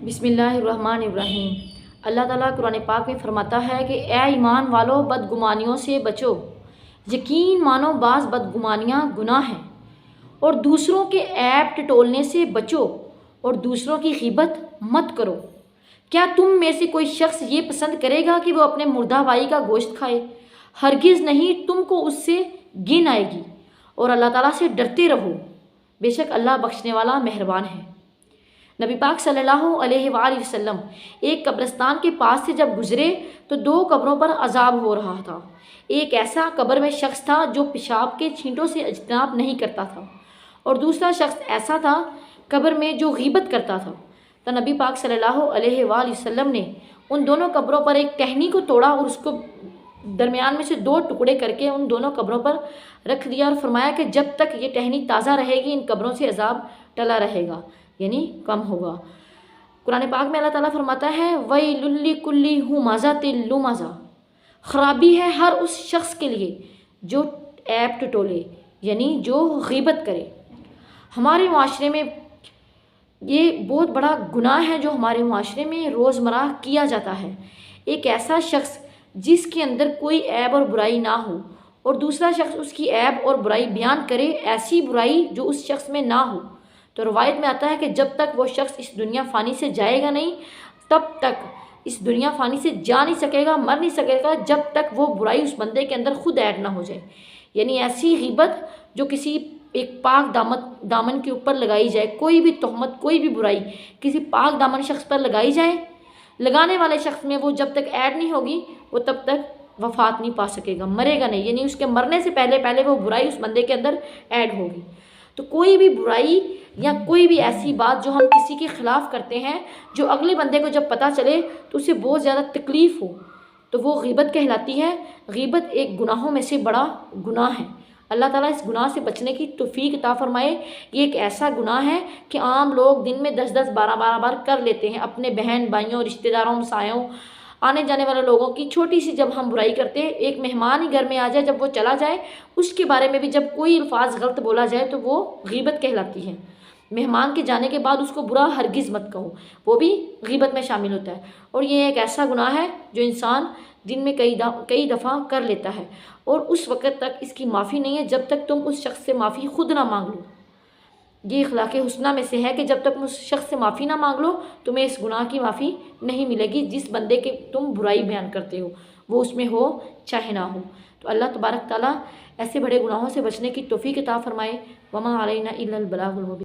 بسم اللہ الرحمن الرحیم۔ اللہ تعالیٰ قرآن پاک میں فرماتا ہے کہ اے ایمان والو بدگمانیوں سے بچو، یقین مانو بعض بدگمانیاں گناہ ہیں، اور دوسروں کے عیب ٹٹولنے سے بچو اور دوسروں کی غیبت مت کرو۔ کیا تم میں سے کوئی شخص یہ پسند کرے گا کہ وہ اپنے مردہ بھائی کا گوشت کھائے؟ ہرگز نہیں، تم کو اس سے گن آئے گی، اور اللہ تعالیٰ سے ڈرتے رہو، بے شک اللہ بخشنے والا مہربان ہے۔ نبی پاک صلی اللہ علیہ وآلہ وسلم ایک قبرستان کے پاس سے جب گزرے تو دو قبروں پر عذاب ہو رہا تھا۔ ایک ایسا قبر میں شخص تھا جو پیشاب کے چھینٹوں سے اجتناب نہیں کرتا تھا، اور دوسرا شخص ایسا تھا قبر میں جو غیبت کرتا تھا۔ تو نبی پاک صلی اللہ علیہ وآلہ وسلم نے ان دونوں قبروں پر ایک ٹہنی کو توڑا اور اس کو درمیان میں سے دو ٹکڑے کر کے ان دونوں قبروں پر رکھ دیا، اور فرمایا کہ جب تک یہ ٹہنی تازہ رہے گی ان قبروں سے عذاب ٹلا رہے گا، یعنی کم ہوگا۔ قرآن پاک میں اللہ تعالیٰ فرماتا ہے وَيْلٌ لِّكُلِّ ہُمَزَةٍ لُمَزَةٍ، خرابی ہے ہر اس شخص کے لیے جو عیب ٹٹولے، یعنی جو غیبت کرے۔ ہمارے معاشرے میں یہ بہت بڑا گناہ ہے جو ہمارے معاشرے میں روزمرہ کیا جاتا ہے۔ ایک ایسا شخص جس کے اندر کوئی عیب اور برائی نہ ہو، اور دوسرا شخص اس کی عیب اور برائی بیان کرے، ایسی برائی جو اس شخص میں نہ ہو۔ تو روایت میں آتا ہے کہ جب تک وہ شخص اس دنیا فانی سے جائے گا نہیں، تب تک اس دنیا فانی سے جا نہیں سکے گا، مر نہیں سکے گا، جب تک وہ برائی اس بندے کے اندر خود ایڈ نہ ہو جائے۔ یعنی ایسی غیبت جو کسی ایک پاک دامن کے اوپر لگائی جائے، کوئی بھی تہمت، کوئی بھی برائی کسی پاک دامن شخص پر لگائی جائے، لگانے والے شخص میں وہ جب تک ایڈ نہیں ہوگی وہ تب تک وفات نہیں پا سکے گا، مرے گا نہیں، یعنی اس کے مرنے سے پہلے وہ برائی اس بندے کے اندر ایڈ ہوگی۔ تو کوئی بھی برائی یا کوئی بھی ایسی بات جو ہم کسی کے خلاف کرتے ہیں، جو اگلے بندے کو جب پتہ چلے تو اسے بہت زیادہ تکلیف ہو، تو وہ غیبت کہلاتی ہے۔ غیبت ایک گناہوں میں سے بڑا گناہ ہے۔ اللہ تعالیٰ اس گناہ سے بچنے کی توفیق عطا فرمائے۔ یہ ایک ایسا گناہ ہے کہ عام لوگ دن میں 10 12 بار کر لیتے ہیں، اپنے بہن بھائیوں، رشتہ داروں، ہمسایوں، آنے جانے والے لوگوں کی چھوٹی سی جب ہم برائی کرتے ہیں، ایک مہمان ہی گھر میں آ جائے، جب وہ چلا جائے اس کے بارے میں بھی جب کوئی الفاظ غلط بولا جائے تو وہ غیبت کہلاتی ہے۔ مہمان کے جانے کے بعد اس کو برا ہرگز مت کہو، وہ بھی غیبت میں شامل ہوتا ہے۔ اور یہ ایک ایسا گناہ ہے جو انسان دن میں کئی دفعہ کر لیتا ہے، اور اس وقت تک اس کی معافی نہیں ہے جب تک تم اس شخص سے معافی خود نہ مانگ لو۔ یہ اخلاق حسنہ میں سے ہے کہ جب تک اس شخص سے معافی نہ مانگ لو تمہیں اس گناہ کی معافی نہیں ملے گی، جس بندے کے تم برائی بیان کرتے ہو وہ اس میں ہو چاہے نہ ہو۔ تو اللہ تبارک تعالیٰ ایسے بڑے گناہوں سے بچنے کی توفیق عطا فرمائے۔ وما علینا الا البلاغ المبین۔